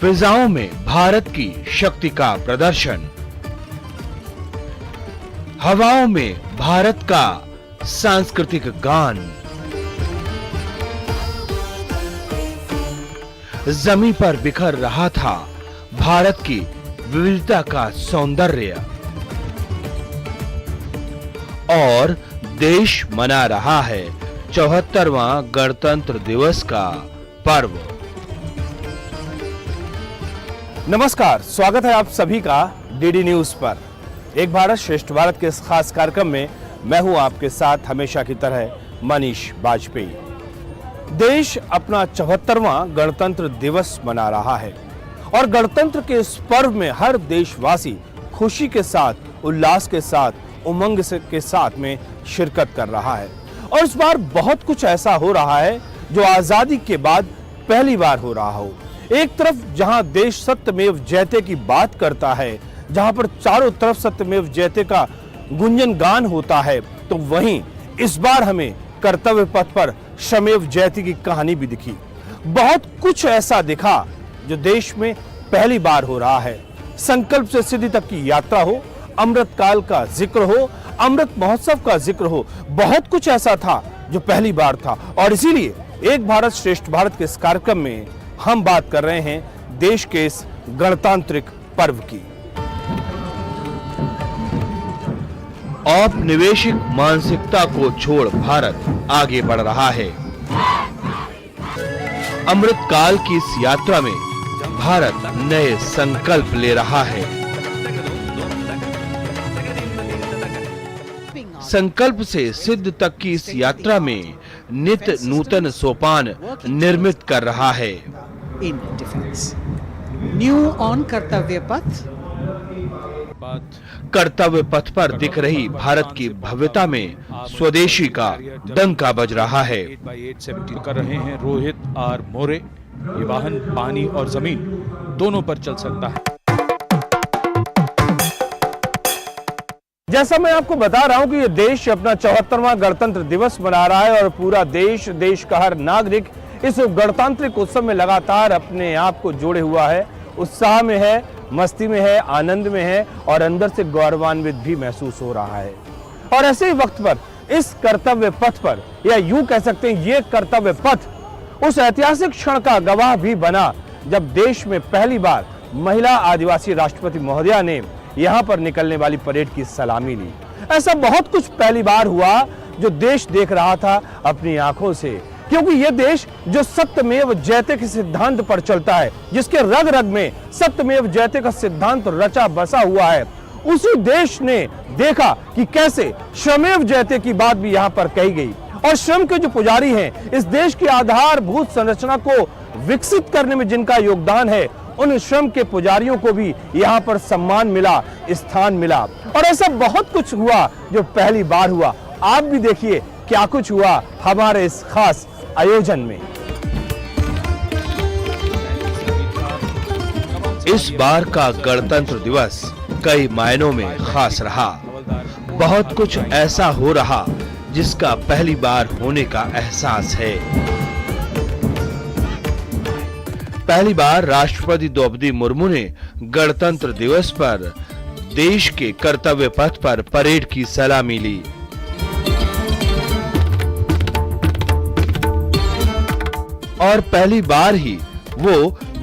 फिजाओं में भारत की शक्ति का प्रदर्शन, हवाओं में भारत का सांस्कृतिक गान, जमीन पर बिखर रहा था भारत की विविधता का सौंदर्य और देश मना रहा है 74वां गणतंत्र दिवस का पर्व। नमस्कार, स्वागत है आप सभी का डीडी न्यूज पर। एक भारत श्रेष्ठ भारत के इस खास कार्यक्रम में मैं हूं आपके साथ हमेशा की तरह मनीष बाजपेयी। देश अपना 74वां गणतंत्र दिवस मना रहा है और गणतंत्र के इस पर्व में हर देशवासी खुशी के साथ, उल्लास के साथ, उमंग के साथ में शिरकत कर रहा है। और इस बार बहुत कुछ ऐसा हो रहा है जो आजादी के बाद पहली बार हो रहा हो। एक तरफ जहां देश सत्यमेव जयते की बात करता है, जहां पर चारों तरफ सत्यमेव जयते का गुंजन गान होता है, तो वहीं इस बार हमें कर्तव्य पथ पर श्रमेव जयते की कहानी भी दिखी। बहुत कुछ ऐसा दिखा जो देश में पहली बार हो रहा है। संकल्प से सिद्धि तक की यात्रा हो, अमृत काल का जिक्र हो, अमृत महोत्सव का जिक्र हो, बहुत कुछ ऐसा था जो पहली बार था। और इसीलिए एक भारत श्रेष्ठ भारत के इस कार्यक्रम में हम बात कर रहे हैं देश के इस गणतांत्रिक पर्व की। औपनिवेशिक मानसिकता को छोड़ भारत आगे बढ़ रहा है। अमृत काल की इस यात्रा में भारत नए संकल्प ले रहा है। संकल्प से सिद्ध तक की इस यात्रा में नित्य नूतन सोपान निर्मित कर रहा है। न्यू ऑन कर्तव्य पथ। कर्तव्य पथ पर दिख रही भारत की भव्यता में स्वदेशी का डंका बज रहा है। कर रहे हैं रोहित और मोरे। ये वाहन पानी और जमीन दोनों पर चल सकता है। जैसा मैं आपको बता रहा हूं कि ये देश अपना 74वां गणतंत्र दिवस मना रहा है और पूरा देश का हर नागरिक इस गणतांत्रिक उत्सव में लगातार अपने आप को जोड़े हुआ है, उत्साह में है, मस्ती में है, आनंद में है और अंदर से गौरवान्वित भी महसूस हो रहा है। और ऐसे ही वक्त पर इस कर्तव्य पथ पर, या यूं कह सकते हैं ये कर्तव्य पथ उस ऐतिहासिक क्षण का गवाह भी बना जब देश में पहली बार महिला आदिवासी राष्ट्रपति महोदया ने यहां पर निकलने वाली परेड की सलामी ली। ऐसा बहुत कुछ पहली बार हुआ जो देश देख रहा था अपनी आंखों से, क्योंकि यह देश जो सत्यमेव जयते के सिद्धांत पर चलता है, जिसके रग रग में सत्यमेव जयते का सिद्धांत रचा बसा हुआ है, उसी देश ने देखा कि कैसे श्रमेव जयते की बात भी यहां पर कही गई। और श्रम के जो पुजारी हैं, इस देश की आधारभूत संरचना को विकसित करने में जिनका योगदान है, उन श्रम के पुजारियों को भी यहाँ पर सम्मान मिला, स्थान मिला। और ऐसा बहुत कुछ हुआ जो पहली बार हुआ। आप भी देखिए क्या कुछ हुआ हमारे इस खास आयोजन में। इस बार का गणतंत्र दिवस कई मायनों में खास रहा। बहुत कुछ ऐसा हो रहा जिसका पहली बार होने का एहसास है। पहली बार राष्ट्रपति द्रौपदी मुर्मू ने गणतंत्र दिवस पर देश के कर्तव्य पथ पर परेड की सलामी ली। और पहली बार ही वो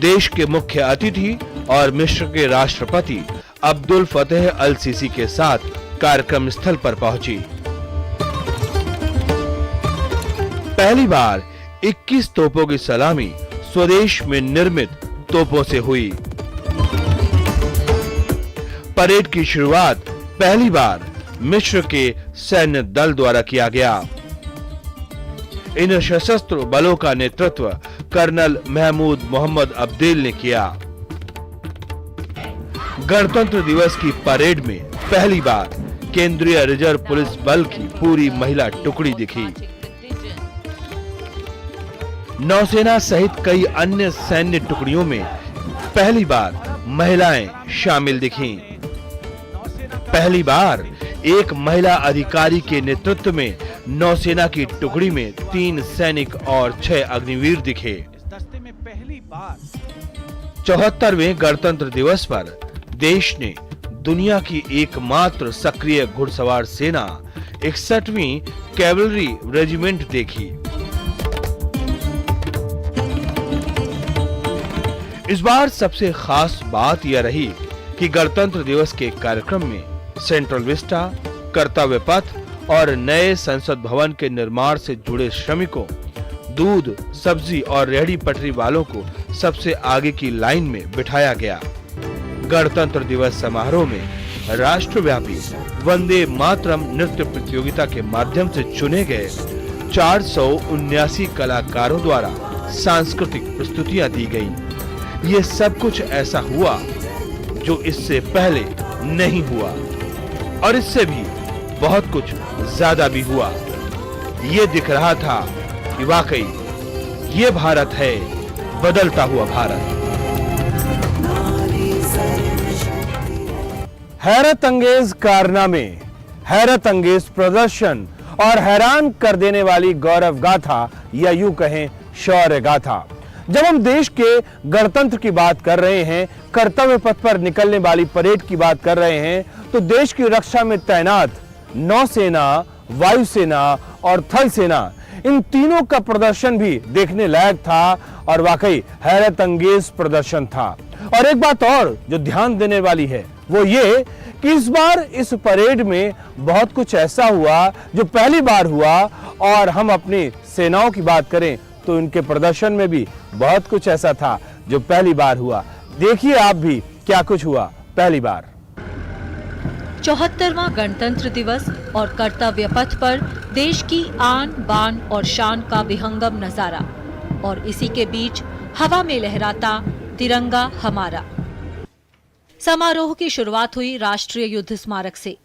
देश के मुख्य अतिथि और मिस्र के राष्ट्रपति अब्दुल फतेह अल सीसी के साथ कार्यक्रम स्थल पर पहुंची। पहली बार 21 तोपों की सलामी स्वदेश में निर्मित तोपों से हुई। परेड की शुरुआत पहली बार मिस्र के सैन्य दल द्वारा किया गया। इन सशस्त्र बलों का नेतृत्व कर्नल महमूद मोहम्मद अब्देल ने किया। गणतंत्र दिवस की परेड में पहली बार केंद्रीय रिजर्व पुलिस बल की पूरी महिला टुकड़ी दिखी। नौसेना सहित कई अन्य सैन्य टुकड़ियों में पहली बार महिलाएं शामिल दिखीं। पहली बार एक महिला अधिकारी के नेतृत्व में नौसेना की टुकड़ी में 3 सैनिक और 6 अग्निवीर दिखे। इस दस्ते में पहली बार 74वें गणतंत्र दिवस पर देश ने दुनिया की एकमात्र सक्रिय घुड़सवार सेना 61वीं कैवलरी रेजिमेंट देखी। इस बार सबसे खास बात यह रही कि गणतंत्र दिवस के कार्यक्रम में सेंट्रल विस्टा, कर्तव्य पथ और नए संसद भवन के निर्माण से जुड़े श्रमिकों, दूध, सब्जी और रेहड़ी पटरी वालों को सबसे आगे की लाइन में बिठाया गया। गणतंत्र दिवस समारोह में राष्ट्रव्यापी वंदे मातरम नृत्य प्रतियोगिता के माध्यम से चुने गए 479 कलाकारों द्वारा सांस्कृतिक प्रस्तुतियां दी गईं। ये सब कुछ ऐसा हुआ जो इससे पहले नहीं हुआ और इससे भी बहुत कुछ ज्यादा भी हुआ। ये दिख रहा था कि वाकई ये भारत है, बदलता हुआ भारत। हैरत अंगेज कारनामे, हैरत अंगेज प्रदर्शन और हैरान कर देने वाली गौरव गाथा या यूं कहें शौर्य गाथा। जब हम देश के गणतंत्र की बात कर रहे हैं, कर्तव्य पथ पर निकलने वाली परेड की बात कर रहे हैं, तो देश की रक्षा में तैनात नौसेना, वायुसेना और थल सेना, इन तीनों का प्रदर्शन भी देखने लायक था और वाकई हैरत अंगेज प्रदर्शन था। और एक बात और जो ध्यान देने वाली है वो ये कि इस बार इस परेड में बहुत कुछ ऐसा हुआ जो पहली बार हुआ, और हम अपनी सेनाओं की बात करें तो इनके प्रदर्शन में भी बहुत कुछ ऐसा था जो पहली बार हुआ। देखिए आप भी क्या कुछ हुआ पहली बार। 74वां गणतंत्र दिवस और कर्तव्य पथ पर देश की आन बान और शान का विहंगम नजारा, और इसी के बीच हवा में लहराता तिरंगा हमारा। समारोह की शुरुआत हुई राष्ट्रीय युद्ध स्मारक से।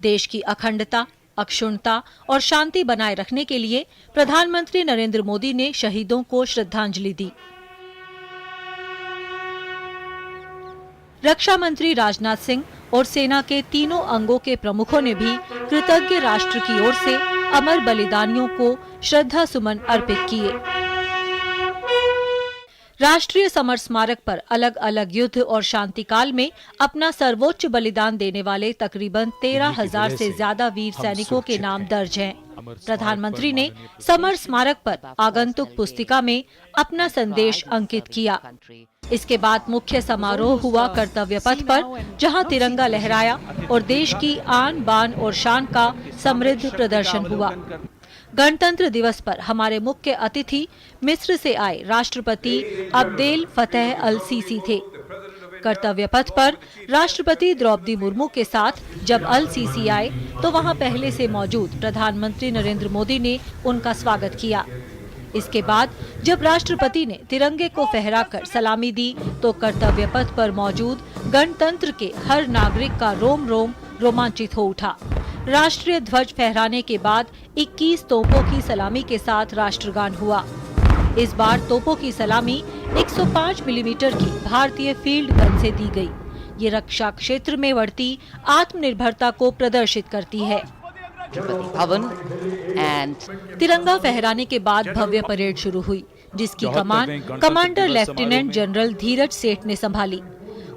देश की अखंडता, अक्षुण्णता और शांति बनाए रखने के लिए प्रधानमंत्री नरेंद्र मोदी ने शहीदों को श्रद्धांजलि दी। रक्षा मंत्री राजनाथ सिंह और सेना के तीनों अंगों के प्रमुखों ने भी कृतज्ञ राष्ट्र की ओर से अमर बलिदानियों को श्रद्धा सुमन अर्पित किए। राष्ट्रीय समर स्मारक पर अलग अलग युद्ध और शांति काल में अपना सर्वोच्च बलिदान देने वाले तकरीबन 13,000 से ज्यादा वीर सैनिकों के नाम दर्ज हैं। प्रधानमंत्री ने समर स्मारक पर आगंतुक पुस्तिका में अपना संदेश अंकित किया। इसके बाद मुख्य समारोह हुआ कर्तव्य पथ पर, जहां तिरंगा लहराया और देश की आन बान और शान का समृद्ध प्रदर्शन हुआ। गणतंत्र दिवस पर हमारे मुख्य अतिथि मिस्र से आए राष्ट्रपति अब्देल फतेह अल सीसी थे। कर्तव्य पथ पर राष्ट्रपति द्रौपदी मुर्मू के साथ जब अल सीसी आए तो वहां पहले से मौजूद प्रधानमंत्री नरेंद्र मोदी ने उनका स्वागत किया। इसके बाद जब राष्ट्रपति ने तिरंगे को फहराकर सलामी दी तो कर्तव्य पथ पर मौजूद गणतंत्र के हर नागरिक का रोम रोम रोमांचित हो उठा। राष्ट्रीय ध्वज फहराने के बाद 21 तोपों की सलामी के साथ राष्ट्रगान हुआ। इस बार तोपों की सलामी 105 मिलीमीटर की भारतीय फील्ड गन से दी गई। ये रक्षा क्षेत्र में बढ़ती आत्मनिर्भरता को प्रदर्शित करती है। तिरंगा फहराने के बाद भव्य परेड शुरू हुई, जिसकी कमान commander lieutenant general Dhiraj Seth ने संभाली।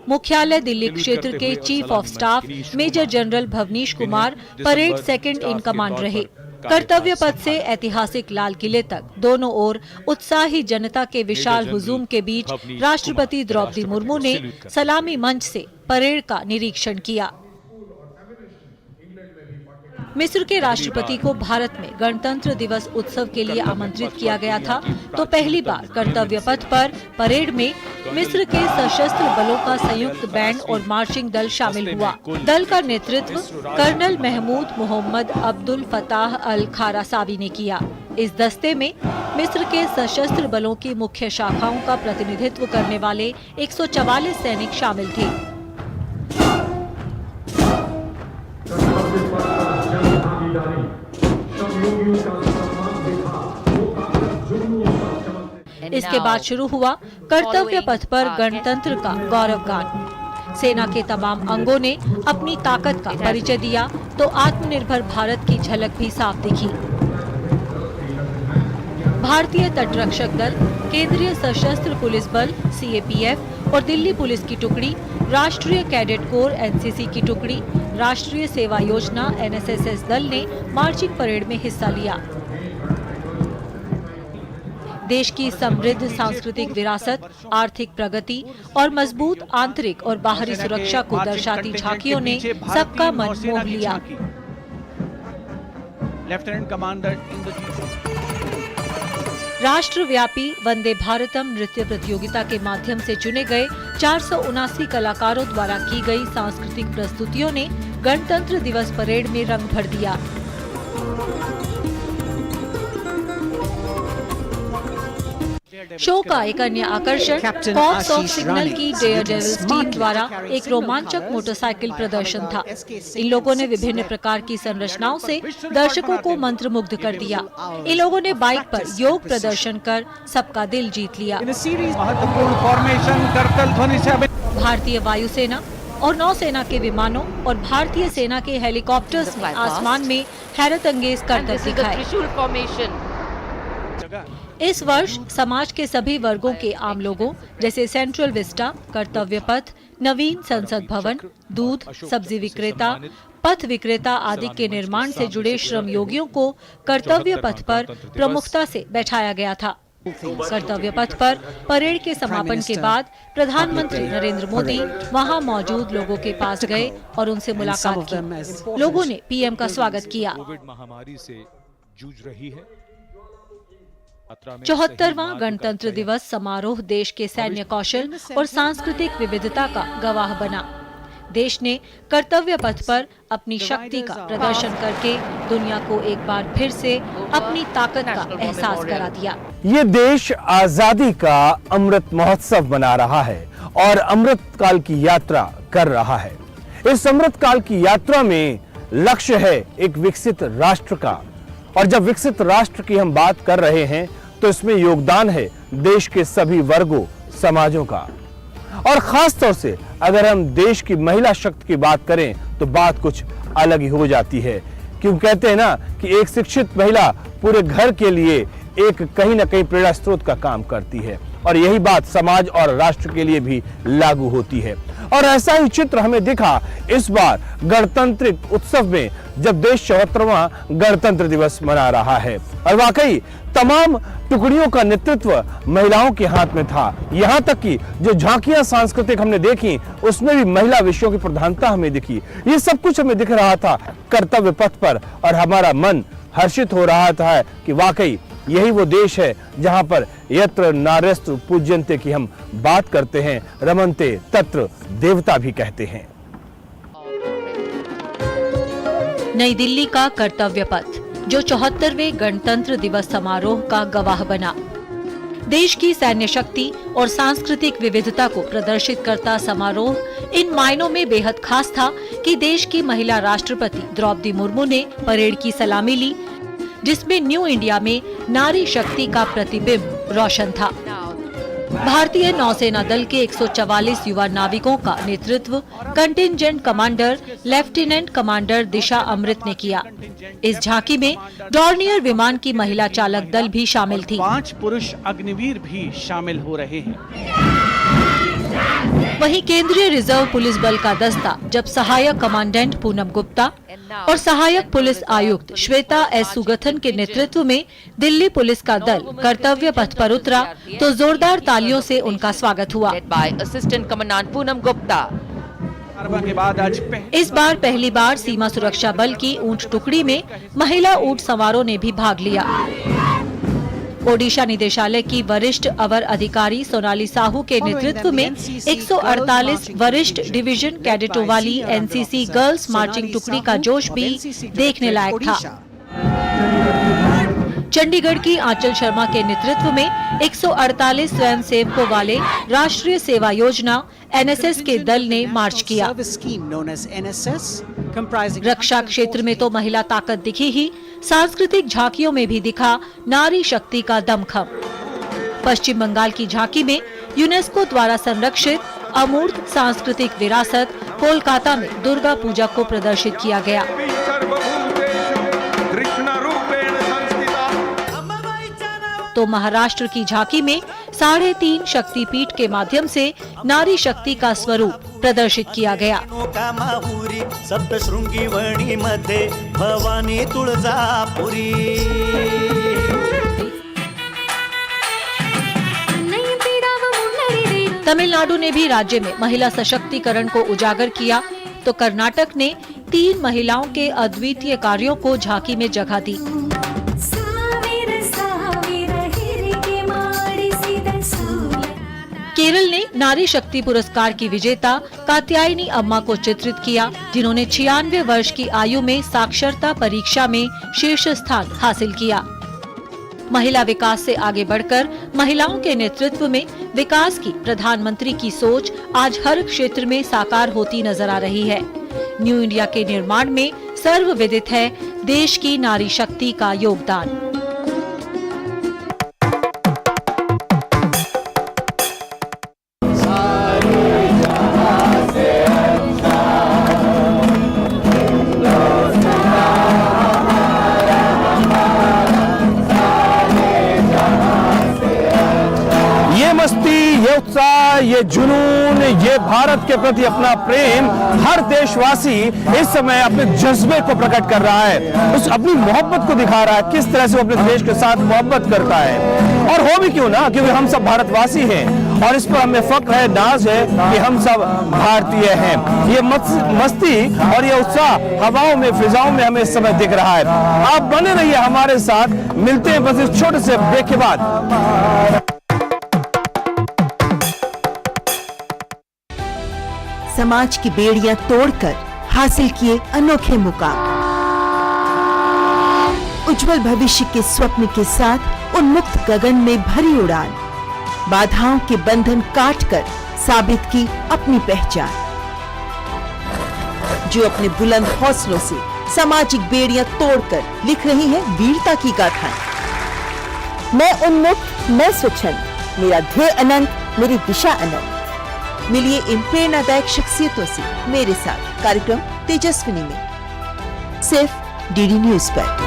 मुख्यालय दिल्ली क्षेत्र के chief of staff major general Bhavnish Kumar parade second in command रहे। कर्तव्य पथ से ऐतिहासिक लाल किले तक दोनों ओर उत्साही जनता के विशाल हुजूम के बीच राष्ट्रपति द्रौपदी मुर्मू ने सलामी मंच से परेड का निरीक्षण किया। मिस्र के राष्ट्रपति को भारत में गणतंत्र दिवस उत्सव के लिए आमंत्रित किया गया था, तो पहली बार कर्तव्य पथ पर परेड में मिस्र के सशस्त्र बलों का संयुक्त बैंड और मार्चिंग दल शामिल हुआ। दल का नेतृत्व कर्नल महमूद मोहम्मद अब्दुल फताह अल खारासावी ने किया। इस दस्ते में मिस्र के सशस्त्र बलों की मुख्य शाखाओं का प्रतिनिधित्व करने वाले 144 सैनिक शामिल थे। इसके बाद शुरू हुआ कर्तव्य पथ पर गणतंत्र का गौरव गान। सेना के तमाम अंगों ने अपनी ताकत का परिचय दिया तो आत्मनिर्भर भारत की झलक भी साफ दिखी। भारतीय तटरक्षक दल, केंद्रीय सशस्त्र पुलिस बल (CAPF) और दिल्ली पुलिस की टुकड़ी, राष्ट्रीय कैडेट कोर (NCC) की टुकड़ी, राष्ट्रीय सेवा योजना (NSS) दल ने मार्चिंग परेड में हिस्सा लिया। देश की समृद्ध सांस्कृतिक विरासत, आर्थिक प्रगति और मजबूत आंतरिक और बाहरी सुरक्षा को दर्शाती झांकियों ने सबका मन मोह लिया। लेफ्टिनेंट कमांडर राष्ट्रव्यापी वंदे भारतम नृत्य प्रतियोगिता के माध्यम से चुने गए 479 कलाकारों द्वारा की गई सांस्कृतिक प्रस्तुतियों ने गणतंत्र दिवस परेड में रंग भर दिया। शो का एक अन्य आकर्षण कॉप्स ऑफ सिग्नल की डेयरडेविल्स टीम द्वारा एक रोमांचक मोटरसाइकिल प्रदर्शन था। इन लोगों ने विभिन्न प्रकार की संरचनाओं से दर्शकों को मंत्रमुग्ध कर दिया। इन लोगों ने बाइक पर योग प्रदर्शन कर सबका दिल जीत लिया। महत्वपूर्ण फॉर्मेशन करतल ध्वनि से भारतीय वायुसेना और नौसेना के विमानों और भारतीय सेना के हेलीकॉप्टर्स ने आसमान में हैरत अंगेज करतब दिखाए। इस वर्ष समाज के सभी वर्गों के आम लोगों जैसे सेंट्रल विस्टा, कर्तव्य पथ, नवीन संसद भवन, दूध, सब्जी विक्रेता, पथ विक्रेता आदि के निर्माण से जुड़े श्रम योगियों को कर्तव्य पथ पर प्रमुखता से बैठाया गया था। कर्तव्य पथ पर परेड के समापन के बाद प्रधानमंत्री नरेंद्र मोदी वहां मौजूद लोगों के पास गए और उनसे मुलाकात की। लोगों ने पीएम का स्वागत किया। कोविड महामारी से जूझ रही है। 74वां गणतंत्र दिवस समारोह देश के सैन्य कौशल और सांस्कृतिक विविधता का गवाह बना। देश ने कर्तव्य पथ पर अपनी शक्ति का प्रदर्शन करके दुनिया को एक बार फिर से अपनी ताकत का एहसास करा दिया। ये देश आजादी का अमृत महोत्सव मना रहा है और अमृत काल की यात्रा कर रहा है। इस अमृत काल की यात्रा में लक्ष्य है एक विकसित राष्ट्र का, और जब विकसित राष्ट्र की हम बात कर रहे हैं तो इसमें योगदान है देश के सभी वर्गों, समाजों का। और खास तौर से अगर हम देश की महिला शक्ति की बात करें तो बात कुछ अलग ही हो जाती है, क्यों कहते हैं ना कि एक शिक्षित महिला पूरे घर के लिए एक कहीं ना कहीं प्रेरणा स्रोत का काम करती है, और यही बात समाज और राष्ट्र के लिए भी लागू होती है। और ऐसा ही चित्र हमें दिखा इस बार गणतंत्र उत्सव में, जब देश 74वां गणतंत्र दिवस मना रहा है। और वाकई तमाम टुकड़ियों का नेतृत्व महिलाओं के हाथ में था। यहाँ तक कि जो झांकियां सांस्कृतिक हमने देखी उसमें भी महिला विषयों की प्रधानता हमें दिखी। ये सब कुछ हमें दिख रहा था कर्तव्य पथ पर, और हमारा मन हर्षित हो रहा था कि वाकई यही वो देश है जहां पर यत्र नार्यस्तु पूज्यन्ते की हम बात करते हैं, रमन्ते तत्र देवता भी कहते हैं। नई दिल्ली का कर्तव्य पथ जो 74वें गणतंत्र दिवस समारोह का गवाह बना। देश की सैन्य शक्ति और सांस्कृतिक विविधता को प्रदर्शित करता समारोह इन मायनों में बेहद खास था कि देश की महिला राष्ट्रपति द्रौपदी मुर्मू ने परेड की सलामी ली, जिसमें न्यू इंडिया में नारी शक्ति का प्रतिबिंब रोशन था। भारतीय नौसेना दल के 144 युवा नाविकों का नेतृत्व कंटिंजेंट कमांडर लेफ्टिनेंट कमांडर दिशा अमृत ने किया। इस झांकी में डॉर्नियर विमान की महिला चालक दल भी शामिल थी। 5 पुरुष अग्निवीर भी शामिल हो रहे हैं। वहीं केंद्रीय रिजर्व पुलिस बल का दस्ता जब सहायक कमांडेंट पूनम गुप्ता और सहायक पुलिस आयुक्त श्वेता एस सुगथन के नेतृत्व में दिल्ली पुलिस का दल कर्तव्य पथ पर उतरा तो जोरदार तालियों से उनका स्वागत हुआ। Assistant commandant Poonam Gupta. के बाद आज इस बार पहली बार सीमा सुरक्षा बल की ऊंट टुकड़ी में महिला ऊंट सवारों ने भी भाग लिया। ओडिशा निदेशालय की वरिष्ठ अवर अधिकारी सोनाली साहू के नेतृत्व में 148 वरिष्ठ डिवीजन कैडेटों वाली एनसीसी गर्ल्स मार्चिंग टुकड़ी का जोश भी देखने लायक था। चंडीगढ़ की आंचल शर्मा के नेतृत्व में 148 स्वयंसेवकों वाले राष्ट्रीय सेवा योजना एनएसएस के दल ने मार्च किया। रक्षा क्षेत्र में तो महिला ताकत दिखी ही, सांस्कृतिक झांकियों में भी दिखा नारी शक्ति का दमखम। पश्चिम बंगाल की झांकी में यूनेस्को द्वारा संरक्षित अमूर्त सांस्कृतिक विरासत कोलकाता में दुर्गा पूजा को प्रदर्शित किया गया। तो महाराष्ट्र की झांकी में 3.5 शक्तिपीठ के माध्यम से नारी शक्ति का स्वरूप प्रदर्शित किया गया। सप्तशृंगी वणी मध्ये भवानी तुळजापुरी। तमिलनाडु ने भी राज्य में महिला सशक्तिकरण को उजागर किया, तो कर्नाटक ने 3 महिलाओं के अद्वितीय कार्यों को झांकी में जगह दी। केरल ने नारी शक्ति पुरस्कार की विजेता कात्यायनी अम्मा को चित्रित किया, जिन्होंने 96 वर्ष की आयु में साक्षरता परीक्षा में शीर्ष स्थान हासिल किया। महिला विकास से आगे बढ़कर महिलाओं के नेतृत्व में विकास की प्रधानमंत्री की सोच आज हर क्षेत्र में साकार होती नजर आ रही है। न्यू इंडिया के निर्माण में सर्वविदित है देश की नारी शक्ति का योगदान। ये उत्साह, ये जुनून, ये भारत के प्रति अपना प्रेम हर देशवासी इस समय अपने जज्बे को प्रकट कर रहा है, उस अपनी मोहब्बत को दिखा रहा है, किस तरह से वो अपने देश के साथ मोहब्बत करता है। और हो भी क्यों ना, क्योंकि हम सब भारतवासी हैं और इस पर हमें फक्र है, नाज है कि हम सब भारतीय हैं। ये मस्ती और ये उत्साह हवाओं में, फिजाओं में हमें इस समय दिख रहा है। आप बने रहिए हमारे साथ, मिलते हैं बस इस छोटे से ब्रेक के बाद। समाज की बेड़ियां तोड़कर हासिल किए अनोखे मुकाम, उज्जवल भविष्य के स्वप्न के साथ उन्मुक्त गगन में भरी उड़ान, बाधाओं के बंधन काटकर साबित की अपनी पहचान, जो अपने बुलंद हौसलों से सामाजिक बेड़ियां तोड़कर लिख रही है वीरता की गाथाएं। मैं उन्मुक्त, मैं स्वच्छंद, मेरा ध्येय अनंत, मेरी दिशा अनंत। मिलिए इन प्रेरणादायक शख्सियतों से मेरे साथ कार्यक्रम तेजस्विनी में, सिर्फ डीडी न्यूज पर।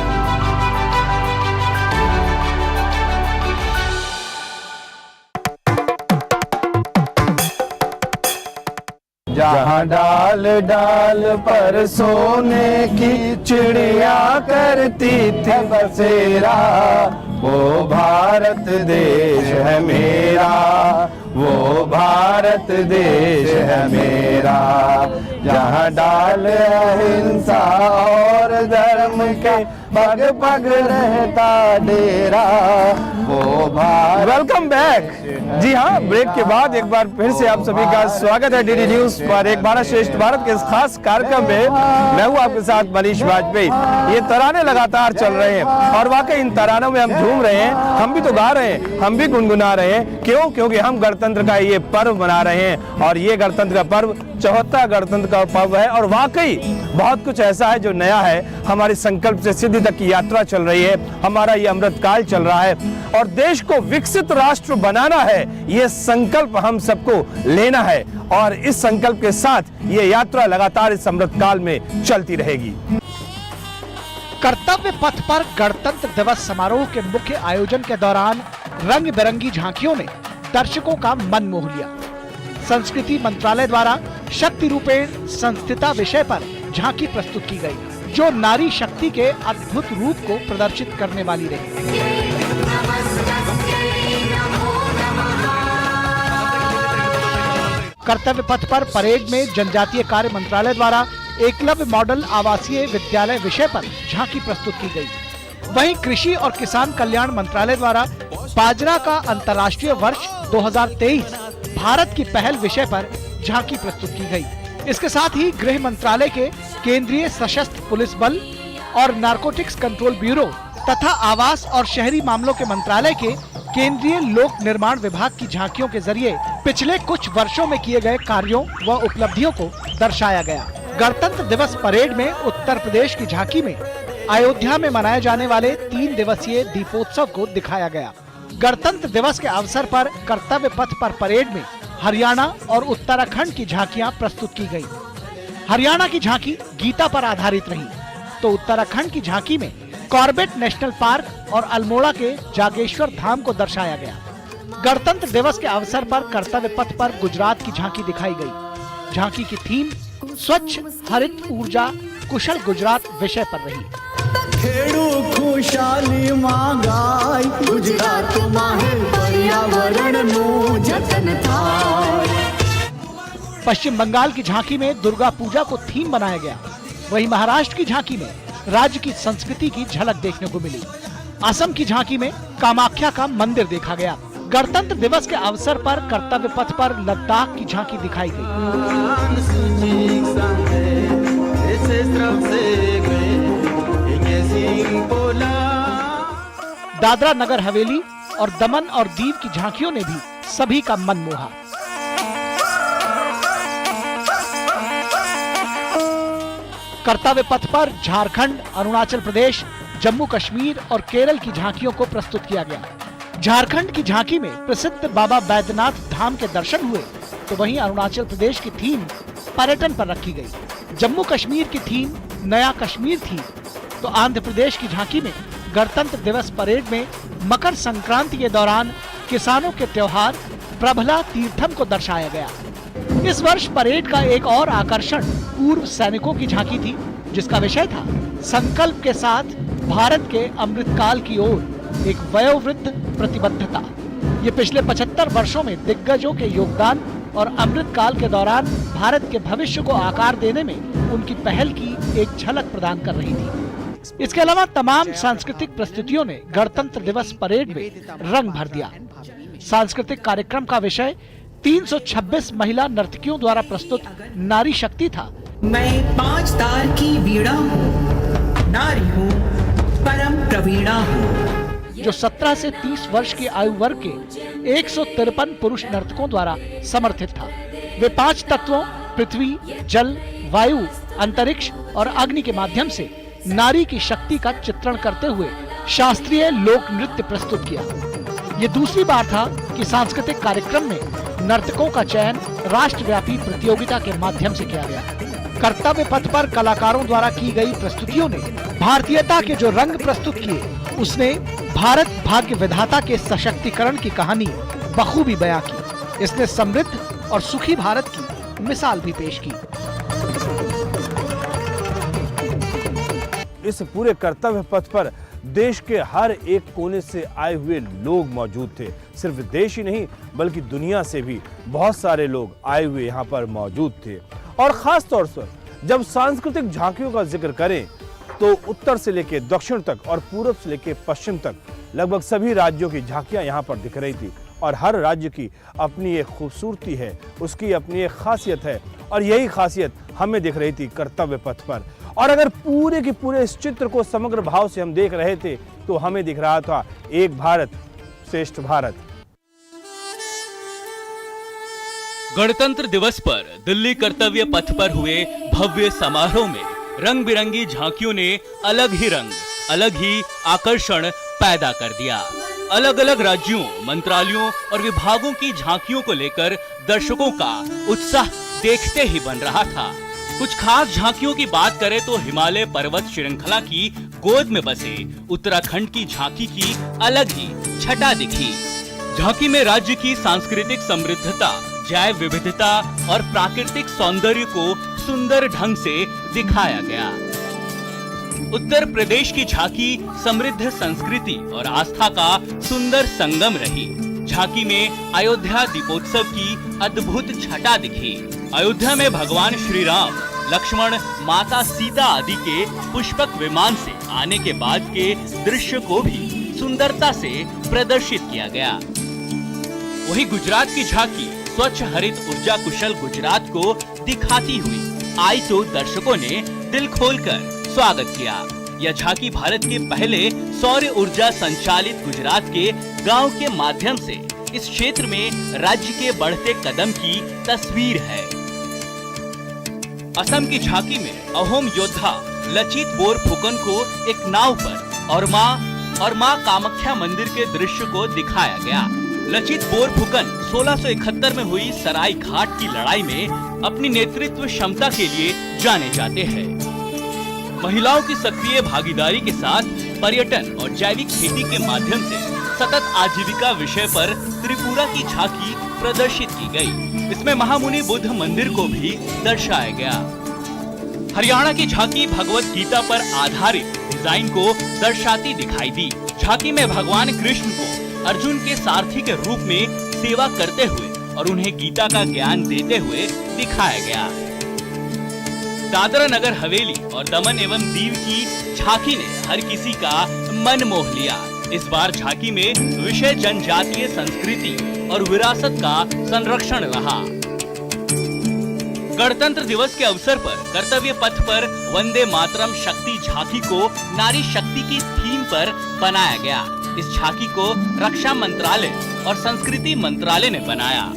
जहाँ डाल डाल पर सोने की चिड़िया करती थी बसेरा, वो भारत देश है मेरा, वो भारत देश है मेरा। जहाँ डाल अहिंसा और धर्म के पग पग रहता डेरा, वो भारत। Welcome back. जी हाँ, ब्रेक के बाद एक बार फिर से आप सभी का स्वागत है डीडी न्यूज पर एक भारत श्रेष्ठ भारत के इस खास कार्यक्रम में। मैं हूँ आपके साथ मनीष वाजपेयी। ये तराने लगातार चल रहे हैं और वाकई इन तरानों में हम झूम रहे हैं, हम भी तो गा रहे हैं, हम भी गुनगुना रहे हैं। क्यों? क्योंकि हम गणतंत्र का ये पर्व मना रहे हैं और ये गणतंत्र का पर्व 74वां गणतंत्र का पर्व है और वाकई बहुत कुछ ऐसा है जो नया है। हमारी संकल्प से सिद्धि तक की यात्रा चल रही है, हमारा ये अमृतकाल चल रहा है और देश को विकसित राष्ट्र बनाना है, ये संकल्प हम सबको लेना है और इस संकल्प के साथ ये यात्रा लगातार इस अमृतकाल में चलती रहेगी। कर्तव्य पथ पर गणतंत्र दिवस समारोह के मुख्य आयोजन के दौरान रंग बिरंगी झांकियों ने दर्शकों का मन मोह लिया। संस्कृति मंत्रालय द्वारा शक्ति रूपेण संस्थिता विषय पर झांकी प्रस्तुत की गई, जो नारी शक्ति के अद्भुत रूप को प्रदर्शित करने वाली रही। कर्तव्य पथ पर परेड में जनजातीय कार्य मंत्रालय द्वारा एकलव्य मॉडल आवासीय विद्यालय विषय पर झांकी प्रस्तुत की गई। वहीं कृषि और किसान कल्याण मंत्रालय द्वारा बाजरा का अंतर्राष्ट्रीय वर्ष 2023 भारत की पहल विषय पर झांकी प्रस्तुत की गई। इसके साथ ही गृह मंत्रालय के केंद्रीय सशस्त्र पुलिस बल और नारकोटिक्स कंट्रोल ब्यूरो तथा आवास और शहरी मामलों के मंत्रालय के केंद्रीय लोक निर्माण विभाग की झांकियों के जरिए पिछले कुछ वर्षों में किए गए कार्यों व उपलब्धियों को दर्शाया गया। गणतंत्र दिवस परेड में उत्तर प्रदेश की झांकी में अयोध्या में मनाए जाने वाले 3 दिवसीय दीपोत्सव को दिखाया गया। गणतंत्र दिवस के अवसर पर कर्तव्य पथ पर परेड में हरियाणा और उत्तराखंड की झांकियां प्रस्तुत की गयी। हरियाणा की झांकी गीता पर आधारित रही, तो उत्तराखंड की झांकी में कॉर्बेट नेशनल पार्क और अल्मोड़ा के जागेश्वर धाम को दर्शाया गया। गणतंत्र दिवस के अवसर पर कर्तव्य पथ पर गुजरात की झांकी दिखाई गई। झांकी की थीम स्वच्छ हरित ऊर्जा कुशल गुजरात विषय पर रही। पश्चिम बंगाल की झांकी में दुर्गा पूजा को थीम बनाया गया। वहीं महाराष्ट्र की झांकी में राज्य की संस्कृति की झलक देखने को मिली। असम की झांकी में कामाख्या का मंदिर देखा गया। गणतंत्र दिवस के अवसर पर कर्तव्य पथ पर लद्दाख की झांकी दिखाई गई। दादरा नगर हवेली और दमन और दीव की झांकियों ने भी सभी का मन मोहा। कर्तव्य पथ पर झारखंड, अरुणाचल प्रदेश, जम्मू कश्मीर और केरल की झांकियों को प्रस्तुत किया गया। झारखंड की झांकी में प्रसिद्ध बाबा बैद्यनाथ धाम के दर्शन हुए, तो वहीं अरुणाचल प्रदेश की थीम पर्यटन पर रखी गई। जम्मू कश्मीर की थीम नया कश्मीर थी, तो आंध्र प्रदेश की झांकी में गणतंत्र दिवस परेड में मकर संक्रांति के दौरान किसानों के त्योहार प्रभला तीर्थम को दर्शाया गया। इस वर्ष परेड का एक और आकर्षण पूर्व सैनिकों की झांकी थी, जिसका विषय था संकल्प के साथ भारत के अमृतकाल की ओर एक वयोवृद्ध प्रतिबद्धता। ये पिछले 75 वर्षों में दिग्गजों के योगदान और अमृतकाल के दौरान भारत के भविष्य को आकार देने में उनकी पहल की एक झलक प्रदान कर रही थी। इसके अलावा तमाम सांस्कृतिक प्रस्तुतियों ने गणतंत्र दिवस परेड में रंग भर दिया। सांस्कृतिक कार्यक्रम का विषय 326 महिला नर्तकियों द्वारा प्रस्तुत नारी शक्ति था। मैं 5 तार की वीणा हूँ, नारी हूँ, परम प्रवीणा हूँ, जो 17 से 30 वर्ष की आयु वर्ग के 153 पुरुष नर्तकों द्वारा समर्थित था। वे 5 तत्वों पृथ्वी, जल, वायु, अंतरिक्ष और अग्नि के माध्यम से नारी की शक्ति का चित्रण करते हुए शास्त्रीय लोक नृत्य प्रस्तुत किया। ये दूसरी बार था कि सांस्कृतिक कार्यक्रम में नर्तकों का चयन राष्ट्रव्यापी प्रतियोगिता के माध्यम से किया गया। कर्तव्य पथ पर कलाकारों द्वारा की गई प्रस्तुतियों ने भारतीयता के जो रंग प्रस्तुत किए, उसने भारत भाग्य विधाता के सशक्तिकरण की कहानी बखूबी बयां की। इसने समृद्ध और सुखी भारत की मिसाल भी पेश की। इस पूरे कर्तव्य पथ पर देश के हर एक कोने से आए हुए लोग मौजूद थे। सिर्फ देश ही नहीं बल्कि दुनिया से भी बहुत सारे लोग आए हुए यहाँ पर मौजूद थे। और खास तौर पर जब सांस्कृतिक झांकियों का जिक्र करें तो उत्तर से लेकर दक्षिण तक और पूर्व से लेकर पश्चिम तक लगभग सभी राज्यों की झांकियां यहाँ पर दिख रही थी। और हर राज्य की अपनी एक खूबसूरती है, उसकी अपनी एक खासियत है, और यही खासियत हमें दिख रही थी कर्तव्य पथ पर। और अगर पूरे के पूरे इस चित्र को समग्र भाव से हम देख रहे थे तो हमें दिख रहा था एक भारत श्रेष्ठ भारत। गणतंत्र दिवस पर दिल्ली कर्तव्य पथ पर हुए भव्य समारोह में रंग बिरंगी झांकियों ने अलग ही रंग, अलग ही आकर्षण पैदा कर दिया। अलग अलग राज्यों, मंत्रालयों और विभागों की झांकियों को लेकर दर्शकों का उत्साह देखते ही बन रहा था। कुछ खास झांकियों की बात करें तो हिमालय पर्वत श्रृंखला की गोद में बसे उत्तराखंड की झांकी की अलग ही छटा दिखी। झांकी में राज्य की सांस्कृतिक समृद्धता, जैव विविधता और प्राकृतिक सौंदर्य को सुंदर ढंग से दिखाया गया। उत्तर प्रदेश की झांकी समृद्ध संस्कृति और आस्था का सुंदर संगम रही। झांकी में अयोध्या दीपोत्सव की अद्भुत छटा दिखी। अयोध्या में भगवान श्री राम, लक्ष्मण, माता सीता आदि के पुष्पक विमान से आने के बाद के दृश्य को भी सुंदरता से प्रदर्शित किया गया। वहीं गुजरात की झांकी स्वच्छ हरित ऊर्जा कुशल गुजरात को दिखाती हुई आई तो दर्शकों ने दिल खोलकर स्वागत किया। यह झांकी भारत के पहले सौर ऊर्जा संचालित गुजरात के गांव के माध्यम से इस क्षेत्र में राज्य के बढ़ते कदम की तस्वीर है। असम की झांकी में अहोम योद्धा लचित बोरफुकन को एक नाव पर और मां कामाख्या मंदिर के दृश्य को दिखाया गया। लचित बोरफुकन 1671 में हुई सराय घाट की लड़ाई में अपनी नेतृत्व क्षमता के लिए जाने जाते हैं। महिलाओं की सक्रिय भागीदारी के साथ पर्यटन और जैविक खेती के माध्यम से सतत आजीविका विषय पर त्रिपुरा की झांकी प्रदर्शित की गई। इसमें महामुनि बुद्ध मंदिर को भी दर्शाया गया। हरियाणा की झांकी भगवत गीता पर आधारित डिजाइन को दर्शाती दिखाई दी। झांकी में भगवान कृष्ण को अर्जुन के सारथी के रूप में सेवा करते हुए और उन्हें गीता का ज्ञान देते हुए दिखाया गया। दादरा नगर हवेली और दमन एवं दीव की झांकी ने हर किसी का मन मोह लिया। इस बार झांकी में विषय जनजातीय संस्कृति और विरासत का संरक्षण रहा। गणतंत्र दिवस के अवसर पर कर्तव्य पथ पर वंदे मातरम शक्ति झांकी को नारी शक्ति की थीम पर बनाया गया। इस झांकी को रक्षा मंत्रालय और संस्कृति मंत्रालय ने बनाया।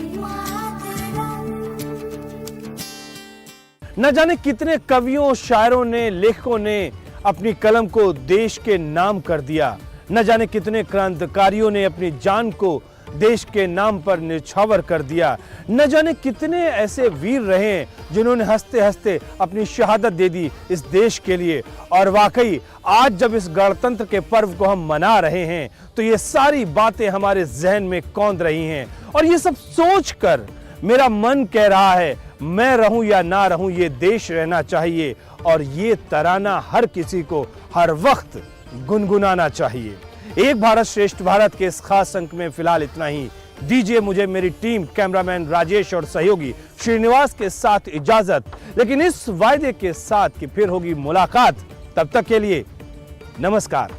न जाने कितने कवियों, शायरों ने, लेखकों ने अपनी कलम को देश के नाम कर दिया। न जाने कितने क्रांतिकारियों ने अपनी जान को देश के नाम पर न्यौछावर कर दिया। न जाने कितने ऐसे वीर रहे जिन्होंने हंसते हंसते अपनी शहादत दे दी इस देश के लिए। और वाकई आज जब इस गणतंत्र के पर्व को हम मना रहे हैं तो ये सारी बातें हमारे जहन में कौंध रही हैं। और ये सब सोचकर मेरा मन कह रहा है, मैं रहूं या ना रहूं, ये देश रहना चाहिए और ये तराना हर किसी को हर वक्त गुनगुनाना चाहिए। एक भारत श्रेष्ठ भारत के इस खास अंक में फिलहाल इतना ही। दीजिए मुझे मेरी टीम, कैमरामैन राजेश और सहयोगी श्रीनिवास के साथ इजाजत, लेकिन इस वायदे के साथ कि फिर होगी मुलाकात। तब तक के लिए नमस्कार।